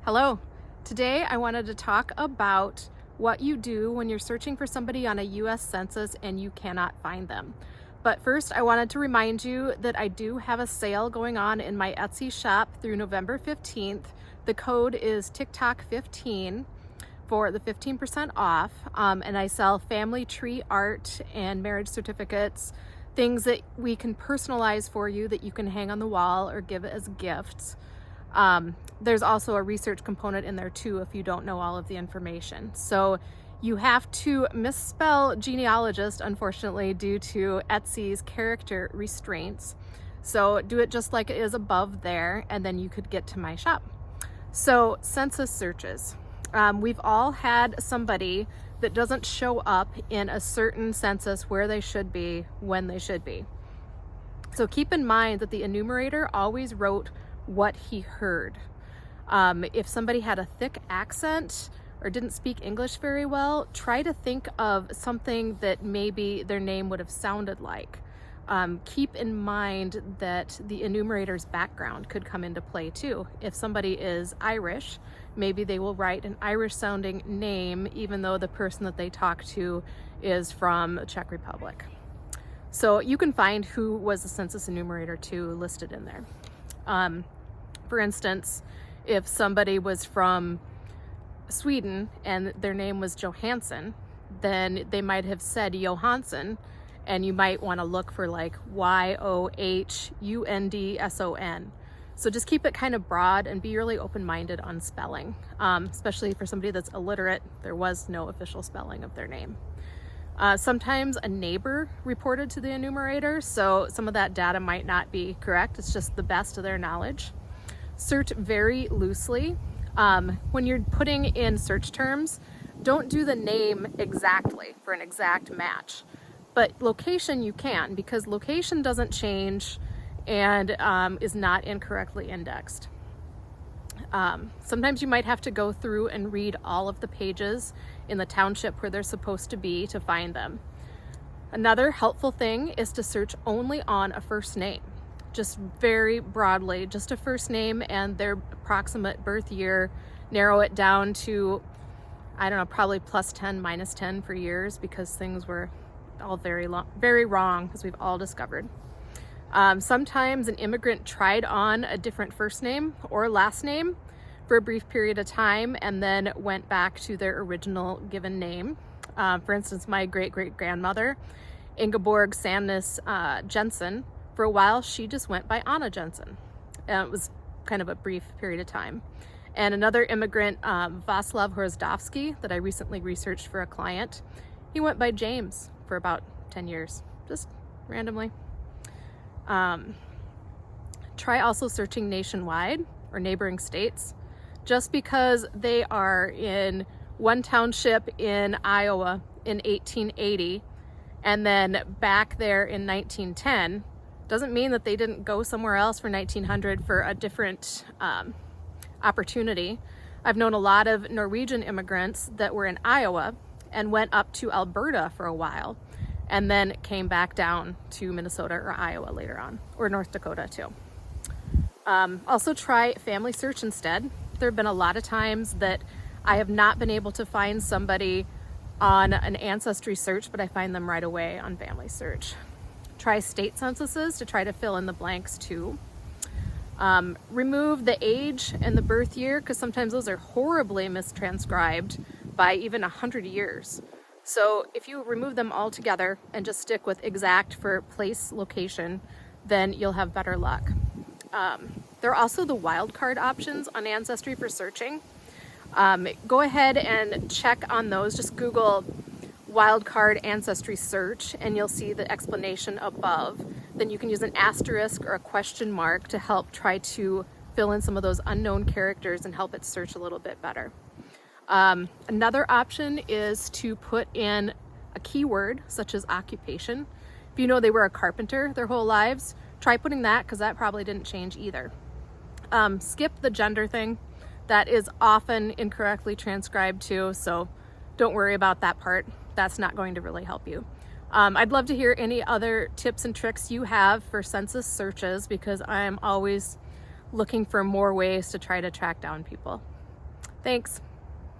Hello. Today I wanted to talk about what you do when you're searching for somebody on a US Census and you cannot find them. But first, I wanted to remind you that I do have a sale going on in my Etsy shop through November 15th. The code is TikTok15 for the 15% off, and I sell family tree art and marriage certificates, things that we can personalize for you that you can hang on the wall or give as gifts. There's also a research component in there too if you don't know all of the information. So you have to misspell genealogist, unfortunately, due to Etsy's character restraints. So do it just like it is above there, and then you could get to my shop. So census searches. We've all had somebody that doesn't show up in a certain census where they should be, when they should be. So keep in mind that the enumerator always wrote what he heard. If somebody had a thick accent or didn't speak English very well, try to think of something that maybe their name would have sounded like. Keep in mind that the enumerator's background could come into play too. If somebody is Irish, maybe they will write an Irish sounding name even though the person that they talk to is from the Czech Republic. So you can find who was the census enumerator too listed in there. For instance, if somebody was from Sweden and their name was Johansson, then they might have said Johansson, and you might want to look for like Yohundson. So just keep it kind of broad and be really open-minded on spelling, especially for somebody that's illiterate. There was no official spelling of their name. Sometimes a neighbor reported to the enumerator, so some of that data might not be correct. It's just the best of their knowledge. Search very loosely. When you're putting in search terms, don't do the name exactly for an exact match. But location you can, because location doesn't change and is not incorrectly indexed. Sometimes you might have to go through and read all of the pages in the township where they're supposed to be to find them. Another helpful thing is to search only on a first name, just very broadly, just a first name and their approximate birth year. Narrow it down to, I don't know, probably +10, -10 for years, because things were all very wrong, as we've all discovered. Sometimes an immigrant tried on a different first name or last name for a brief period of time and then went back to their original given name. For instance, my great-great-grandmother, Ingeborg Sandnes Jensen, for a while she just went by Anna Jensen. It was kind of a brief period of time. And another immigrant, Václav Hrozdovsky, that I recently researched for a client, he went by James for about 10 years, just randomly. Try also searching nationwide or neighboring states. Just because they are in one township in Iowa in 1880 and then back there in 1910 doesn't mean that they didn't go somewhere else for 1900 for a different opportunity. I've known a lot of Norwegian immigrants that were in Iowa and went up to Alberta for a while and then came back down to Minnesota or Iowa later on, or North Dakota too. Also try family search instead. There have been a lot of times that I have not been able to find somebody on an ancestry search, but I find them right away on family search. Try state censuses to try to fill in the blanks too. Remove the age and the birth year, because sometimes those are horribly mistranscribed by even 100 years. So if you remove them all together and just stick with exact for place location, then you'll have better luck. There are also the wildcard options on Ancestry for searching. Go ahead and check on those. Just Google wildcard ancestry search and you'll see the explanation above. Then you can use an asterisk or a question mark to help try to fill in some of those unknown characters and help it search a little bit better. Another option is to put in a keyword such as occupation. If you know they were a carpenter their whole lives, try putting that, because that probably didn't change either. Skip the gender thing. That is often incorrectly transcribed too, so don't worry about that part. That's not going to really help you. I'd love to hear any other tips and tricks you have for census searches, because I'm always looking for more ways to try to track down people. Thanks.